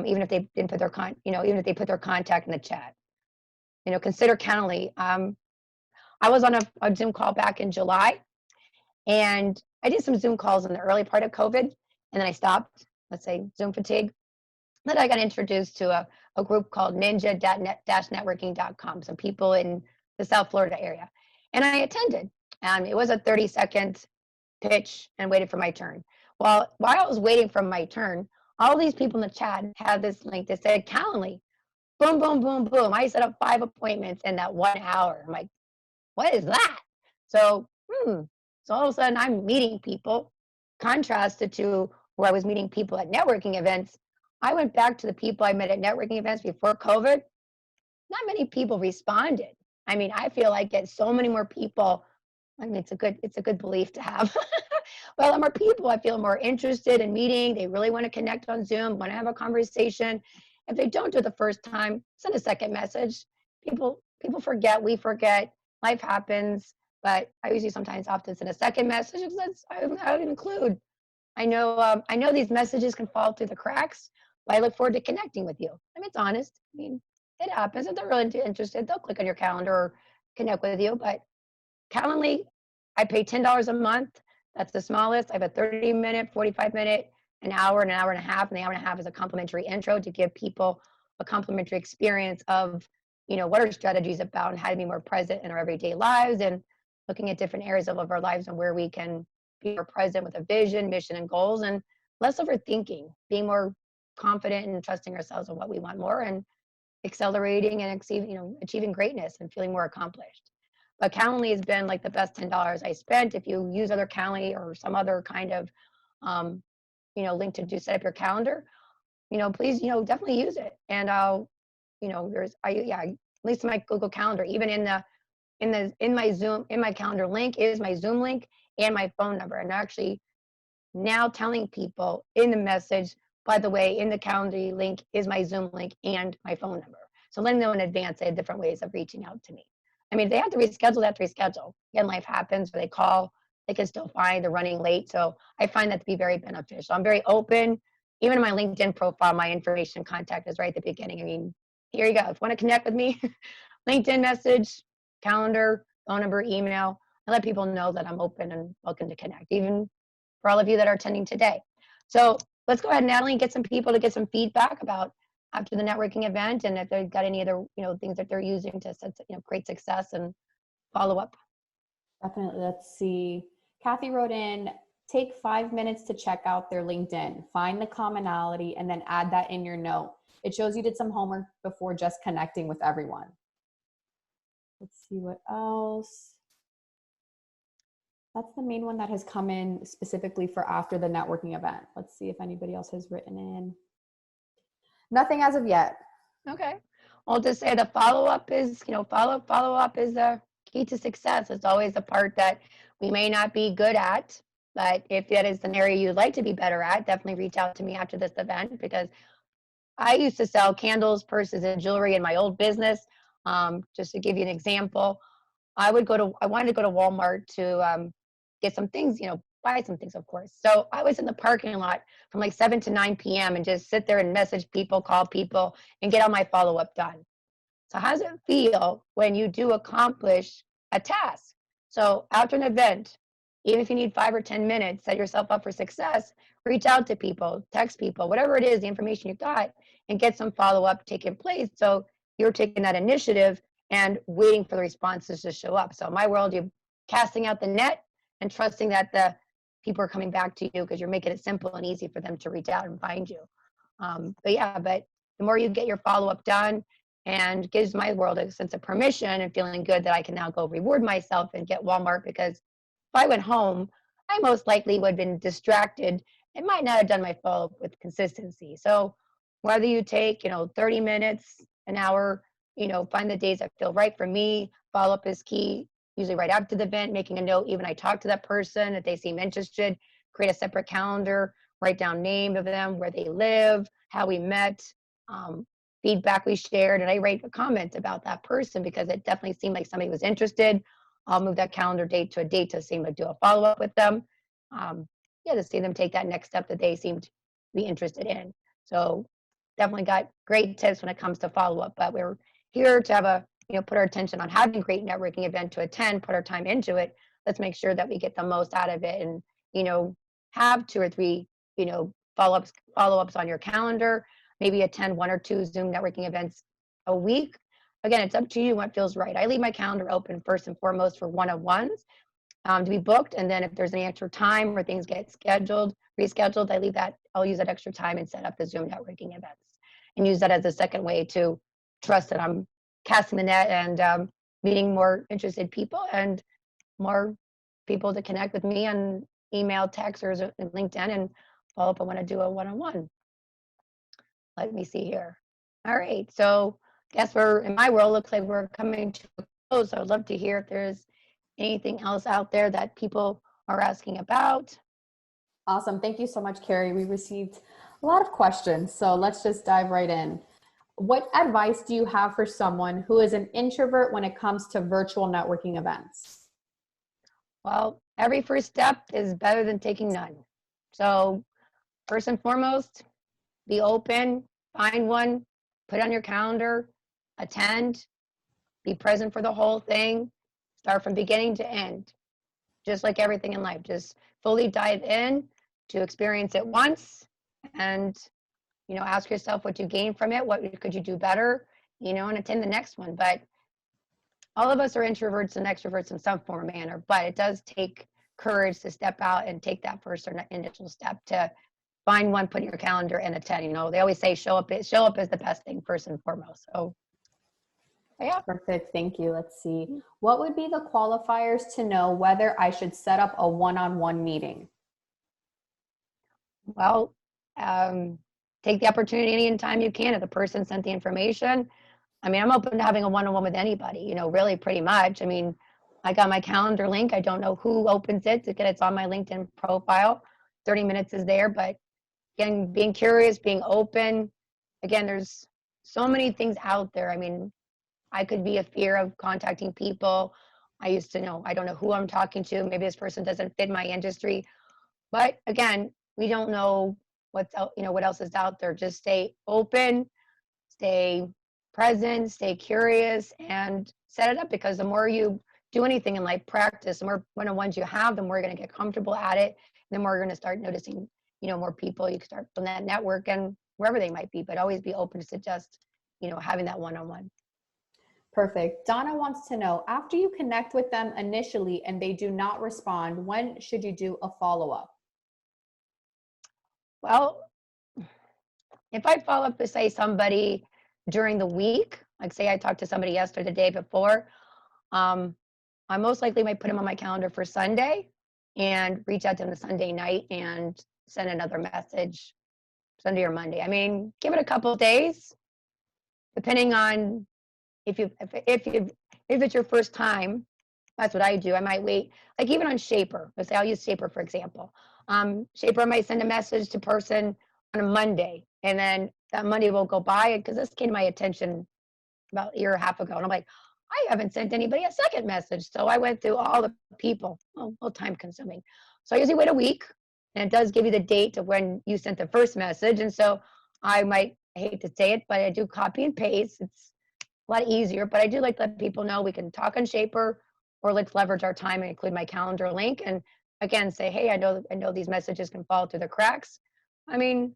even if they didn't put even if they put their contact in the chat. Consider Calendly. I was on a Zoom call back in July, and I did some Zoom calls in the early part of COVID, and then I stopped. Let's say Zoom fatigue. Then I got introduced to a group called ninja-networking.com, some people in the South Florida area. And I attended, and it was a 30-second pitch and waited for my turn. Well, while I was waiting for my turn, all these people in the chat had this link that said Calendly. Boom, boom, boom, boom. I set up 5 appointments in that 1 hour. I'm like, what is that? So all of a sudden I'm meeting people, contrasted to where I was meeting people at networking events. I went back to the people I met at networking events before COVID. Not many people responded. I mean, I feel like get so many more people. I mean, it's a good belief to have. Well, the more people I feel more interested in meeting, they really want to connect on Zoom, want to have a conversation. If they don't do it the first time, send a second message. People forget, we forget, life happens. But I usually sometimes often send a second message because I would include. I know these messages can fall through the cracks, but I look forward to connecting with you. I mean, it's honest. I mean, it happens. If they're really interested, they'll click on your calendar or connect with you. But Calendly, I pay $10 a month. That's the smallest. I have a 30-minute, 45-minute, an hour and a half. And the hour and a half is a complimentary intro to give people a complimentary experience of, what our strategies about and how to be more present in our everyday lives, and looking at different areas of our lives and where we can be more present with a vision, mission, and goals, and less overthinking, being more confident and trusting ourselves in what we want more, and accelerating and achieving greatness and feeling more accomplished. But Calendly has been like the best $10 I spent. If you use other Calendly or some other kind of, link to set up your calendar, please, definitely use it. And I'll, at least in my Google Calendar, even in my calendar link is my Zoom link and my phone number. And actually now telling people in the message, by the way, in the calendar link is my Zoom link and my phone number. So letting them know in advance they have different ways of reaching out to me. I mean, if they have to reschedule, they have to reschedule. Again, life happens, or they call, they can still find they're running late. So I find that to be very beneficial. I'm very open. Even in my LinkedIn profile, my information contact is right at the beginning. I mean, here you go. If you want to connect with me, LinkedIn message, calendar, phone number, email. I let people know that I'm open and welcome to connect, even for all of you that are attending today. So let's go ahead, Natalie, and get some people to get some feedback about after the networking event, and if they've got any other, things that they're using to set, great success and follow up. Definitely. Let's see. Kathy wrote in, take 5 minutes to check out their LinkedIn, find the commonality, and then add that in your note. It shows you did some homework before just connecting with everyone. Let's see what else. That's the main one that has come in specifically for after the networking event. Let's see if anybody else has written in. Nothing as of yet. Okay. I'll just say the follow-up is, follow-up is the key to success. It's always the part that we may not be good at, but if that is an area you'd like to be better at, definitely reach out to me after this event, because I used to sell candles, purses, and jewelry in my old business. Just to give you an example, I wanted to go to Walmart to get some things, buy some things, of course. So I was in the parking lot from like 7 to 9 p.m. and just sit there and message people, call people, and get all my follow-up done. So how does it feel when you do accomplish a task? So after an event, even if you need 5 or 10 minutes, set yourself up for success, reach out to people, text people, whatever it is, the information you got, and get some follow-up taking place. So you're taking that initiative and waiting for the responses to show up. So in my world, you're casting out the net and trusting that the people are coming back to you because you're making it simple and easy for them to reach out and find you. But the more you get your follow-up done, and gives my world a sense of permission and feeling good that I can now go reward myself and get Walmart, because if I went home, I most likely would have been distracted and might not have done my follow-up with consistency. So whether you take, 30 minutes, an hour, find the days that feel right for me. Follow-up is key, usually right after the event, making a note, even I talk to that person, if they seem interested, create a separate calendar, write down name of them, where they live, how we met, feedback we shared, and I write a comment about that person because it definitely seemed like somebody was interested. I'll move that calendar date to a date to seem to do a follow-up with them. To see them take that next step that they seemed to be interested in. So definitely got great tips when it comes to follow-up, but we're here to have put our attention on having a great networking event to attend, put our time into it. Let's make sure that we get the most out of it and, have 2 or 3, follow-ups on your calendar. Maybe attend 1 or 2 Zoom networking events a week. Again, it's up to you what feels right. I leave my calendar open first and foremost for one-on-ones to be booked. And then if there's any extra time or things get rescheduled, I'll use that extra time and set up the Zoom networking events and use that as a second way to trust that I'm casting the net and meeting more interested people and more people to connect with me on email, text, or LinkedIn, and follow up. I want to do a one-on-one. Let me see here. All right, so guess in my world, looks like we're coming to a close. So I'd love to hear if there's anything else out there that people are asking about. Awesome. Thank you so much, Carrie. We received a lot of questions, so let's just dive right in. What advice do you have for someone who is an introvert when it comes to virtual networking events? Well, every first step is better than taking none. So first and foremost, be open, find one, put it on your calendar, attend, be present for the whole thing, start from beginning to end. Just like everything in life, just fully dive in to experience it once and, ask yourself what you gained from it, what could you do better, and attend the next one. But all of us are introverts and extroverts in some form or manner, but it does take courage to step out and take that first or initial step to find one, put in your calendar, and attend. They always say show up is the best thing first and foremost. So yeah. Perfect. Thank you. Let's see. What would be the qualifiers to know whether I should set up a one-on-one meeting? Well, take the opportunity anytime you can. If the person sent the information, I'm open to having a one-on-one with anybody, really pretty much. I got my calendar link. I don't know who opens it. Again, it's on my LinkedIn profile. 30 minutes is there, but again, being curious, being open. Again, there's so many things out there. I could be a fear of contacting people. I don't know who I'm talking to. Maybe this person doesn't fit my industry. But again, we don't know what's out, what else is out there. Just stay open, stay present, stay curious, and set it up, because the more you do anything in life, practice. The more one-on-ones you have, the more you're going to get comfortable at it. And the more you're going to start noticing, more people. You can start from that network and wherever they might be, but always be open to just, having that one-on-one. Perfect. Donna wants to know, after you connect with them initially and they do not respond, when should you do a follow-up? Well, if I follow up with, say, somebody during the week, like say I talked to somebody yesterday, the day before, I most likely might put them on my calendar for Sunday and reach out to them the Sunday night and send another message Sunday or Monday. I mean, give it a couple of days, depending on if it's your first time. That's what I do. I might wait, like even on Shaper. Let's say I'll use Shaper for example. Shaper might send a message to person on a Monday, and then that Monday will go by because this came to my attention about a year and a half ago, and I'm like, I haven't sent anybody a second message. So I went through all the people. Well, time consuming. So I usually wait a week, and it does give you the date of when you sent the first message. And so I hate to say it, but I do copy and paste. It's a lot easier, but I do like to let people know we can talk on Shaper, or let's leverage our time and include my calendar link. And again, say, hey, I know these messages can fall through the cracks. I mean,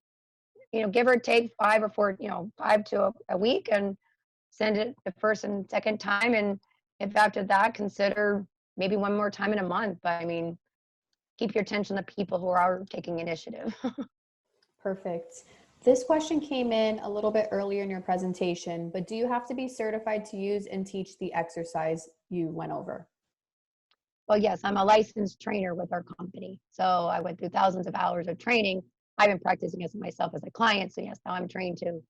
give or take 5 or 4, 5 to a week, and send it the first and second time. And if after that, consider maybe one more time in a month. But I mean, keep your attention to people who are taking initiative. Perfect. This question came in a little bit earlier in your presentation, but do you have to be certified to use and teach the exercise you went over? Well, yes, I'm a licensed trainer with our company. So I went through thousands of hours of training. I've been practicing this myself as a client. So yes, now I'm trained to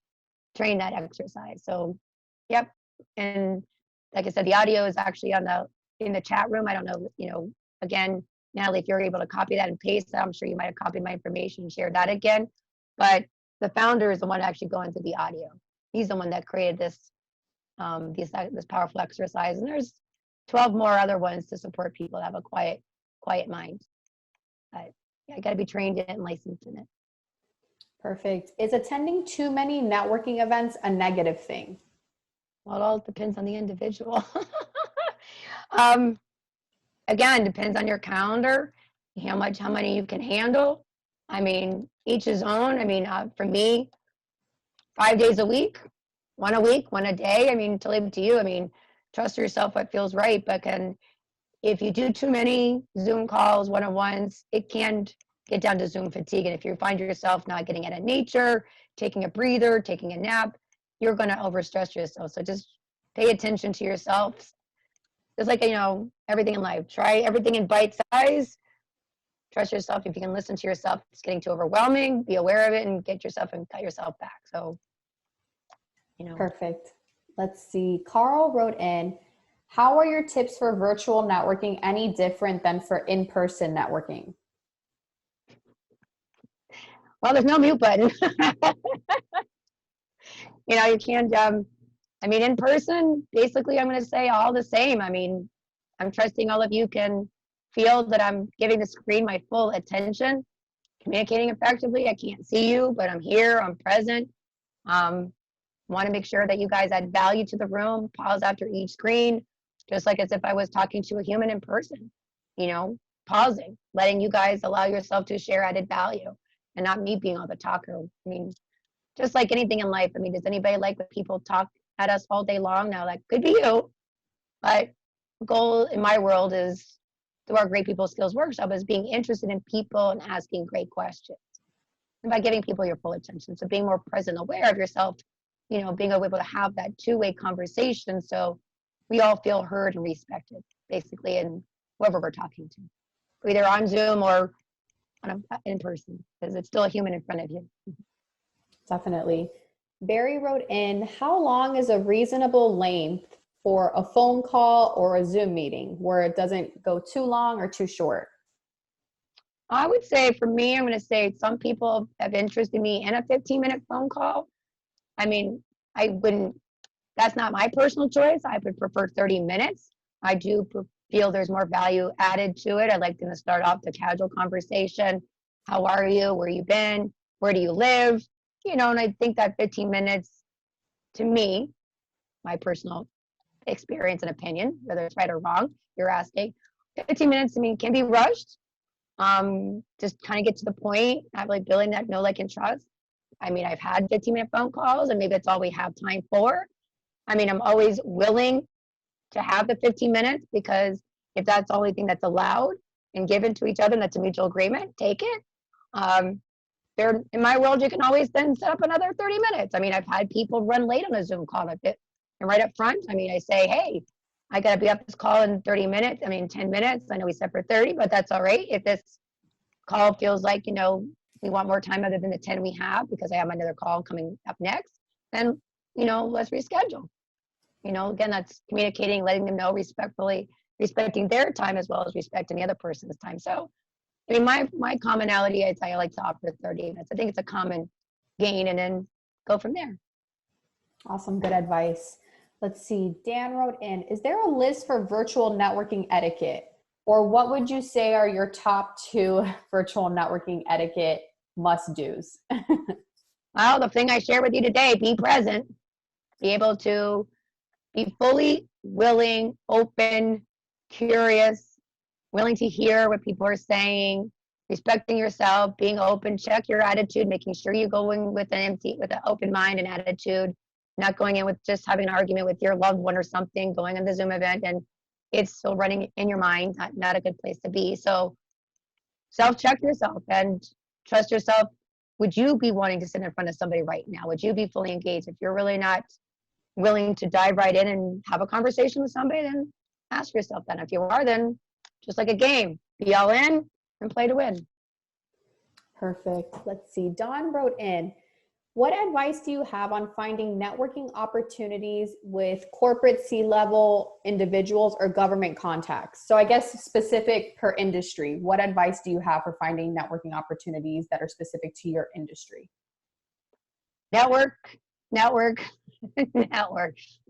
train that exercise. So yep. And like I said, the audio is actually in the chat room. I don't know, again, Natalie, if you're able to copy that and paste that, I'm sure you might have copied my information and shared that again. But the founder is the one actually going through the audio. He's the one that created this powerful exercise. And there's 12 more other ones to support people that have a quiet mind. But yeah, I got to be trained in it and licensed in it. Perfect. Is attending too many networking events a negative thing? Well, it all depends on the individual. Again, depends on your calendar, how many you can handle. I mean, each his own. I mean, for me, 5 days a week, one a day. I mean, to leave it to you. I mean, trust yourself what feels right. But if you do too many Zoom calls, one-on-ones, it can get down to Zoom fatigue. And if you find yourself not getting out of nature, taking a breather, taking a nap, you're going to overstress yourself. So just pay attention to yourself. Just like, everything in life, try everything in bite size. Trust yourself. If you can listen to yourself, it's getting too overwhelming, be aware of it and cut yourself back. So, Perfect. Let's see. Carl wrote in, how are your tips for virtual networking any different than for in-person networking? Well, there's no mute button. You can't, in person, basically, I'm going to say all the same. I mean, I'm trusting all of you can feel that I'm giving the screen my full attention, communicating effectively. I can't see you, but I'm here, I'm present. Want to make sure that you guys add value to the room, pause after each screen, just like as if I was talking to a human in person, pausing, letting you guys allow yourself to share added value and not me being all the talker. I mean, just like anything in life. I mean, does anybody like when people talk at us all day long? Now, that could be you, but the goal in my world is, through our Great People Skills Workshop, is being interested in people and asking great questions. And by giving people your full attention. So being more present, aware of yourself, being able to have that two-way conversation so we all feel heard and respected, basically, in whoever we're talking to, either on Zoom or in person, because it's still a human in front of you. Definitely. Barry wrote in, how long is a reasonable length for a phone call or a Zoom meeting where it doesn't go too long or too short? I would say for me, I'm going to say some people have interested me in a 15-minute phone call. I mean, that's not my personal choice. I would prefer 30 minutes. I do feel there's more value added to it. I like them to start off the casual conversation. How are you? Where you been? Where do you live? And I think that 15 minutes, to me, my personal experience and opinion, whether it's right or wrong. You're asking. 15 minutes, I mean, can be rushed. Just kind of get to the point, have like building that know, like, and trust. I mean, I've had 15-minute phone calls, and maybe that's all we have time for. I mean, I'm always willing to have the 15 minutes, because if that's the only thing that's allowed and given to each other, and that's a mutual agreement, take it. There, in my world, you can always then set up another 30 minutes. I mean, I've had people run late on a Zoom call like it, and right up front, I mean, I say, hey, I got to be up this call in 30 minutes. I mean, 10 minutes. I know we set for 30, but that's all right. If this call feels like, you know, we want more time other than the 10 we have, because I have another call coming up next, then, you know, let's reschedule. You know, again, that's communicating, letting them know respectfully, respecting their time as well as respecting the other person's time. So, I mean, my commonality is I like to offer 30 minutes. I think it's a common gain, and then go from there. Awesome. Good advice. Let's see. Dan wrote in, is there a list for virtual networking etiquette? Or what would you say are your top 2 virtual networking etiquette must-dos? Well, the thing I share with you today, be present, be able to be fully willing, open, curious, willing to hear what people are saying, respecting yourself, being open, check your attitude, making sure you go in with an open mind and attitude, not going in with just having an argument with your loved one or something, going on the Zoom event and it's still running in your mind, not a good place to be. So self-check yourself and trust yourself. Would you be wanting to sit in front of somebody right now? Would you be fully engaged? If you're really not willing to dive right in and have a conversation with somebody, then ask yourself that. If you are, then just like a game, be all in and play to win. Perfect. Let's see. Dawn wrote in, what advice do you have on finding networking opportunities with corporate C-level individuals or government contacts? So I guess specific per industry, what advice do you have for finding networking opportunities that are specific to your industry? Network.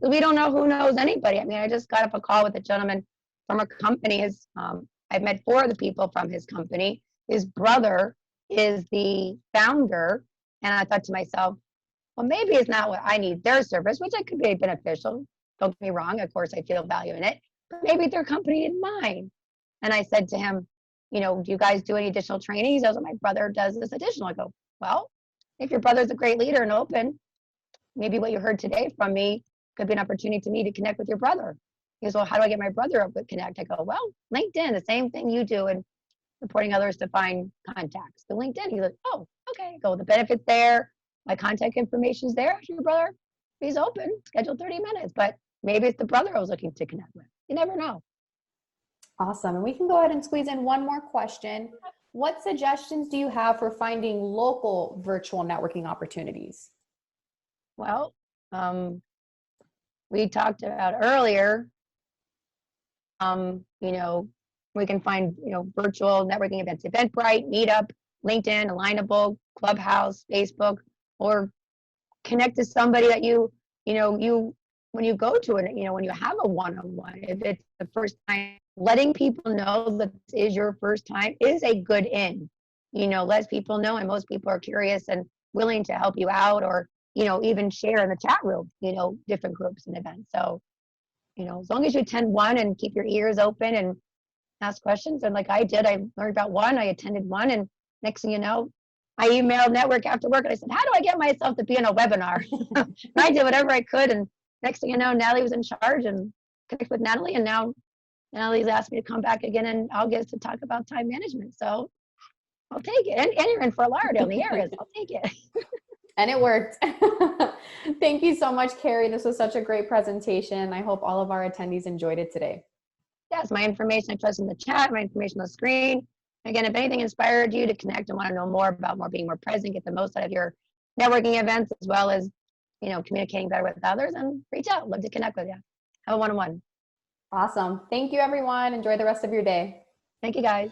We don't know who knows anybody. I mean, I just got up a call with a gentleman from a company. I've met 4 of the people from his company. His brother is the founder. And I thought to myself, well, maybe it's not what I need their service, which I could be beneficial. Don't get me wrong. Of course, I feel value in it. But maybe their company needed mine. And I said to him, you know, do you guys do any additional training? He says, well, my brother does this additional. I go, well, if your brother's a great leader and open, maybe what you heard today from me could be an opportunity to me to connect with your brother. He goes, well, how do I get my brother up with Connect? I go, well, LinkedIn, the same thing you do, and supporting others to find contacts. The LinkedIn, he's like, oh, okay, go. The benefits there, my contact information is there. Your brother, he's open, schedule 30 minutes, but maybe it's the brother I was looking to connect with. You never know. Awesome. And we can go ahead and squeeze in one more question. What suggestions do you have for finding local virtual networking opportunities? Well, we talked about earlier, you know, we can find, you know, virtual networking events, Eventbrite, Meetup, LinkedIn, Alignable, Clubhouse, Facebook, or connect to somebody that when you go to it, you know, when you have a one-on-one, if it's the first time, letting people know that this is your first time is a good in. You know, let people know, and most people are curious and willing to help you out, or, you know, even share in the chat room, you know, different groups and events. So, you know, as long as you attend one and keep your ears open and ask questions. And like I did, I learned about one, I attended one, and next thing you know, I emailed Network After Work and I said, how do I get myself to be in a webinar? And I did whatever I could. And next thing you know, Natalie was in charge and connected with Natalie. And now Natalie's asked me to come back again in August to talk about time management. So I'll take it. And you're in Fort Lauderdale in the area, so I'll take it. And it worked. Thank you so much, Carrie. This was such a great presentation. I hope all of our attendees enjoyed it today. Yes, my information I trust in the chat, my information on the screen. Again, if anything inspired you to connect and want to know more about being more present, get the most out of your networking events, as well as, you know, communicating better with others, and reach out. Love to connect with you. Have a one-on-one. Awesome. Thank you, everyone. Enjoy the rest of your day. Thank you, guys.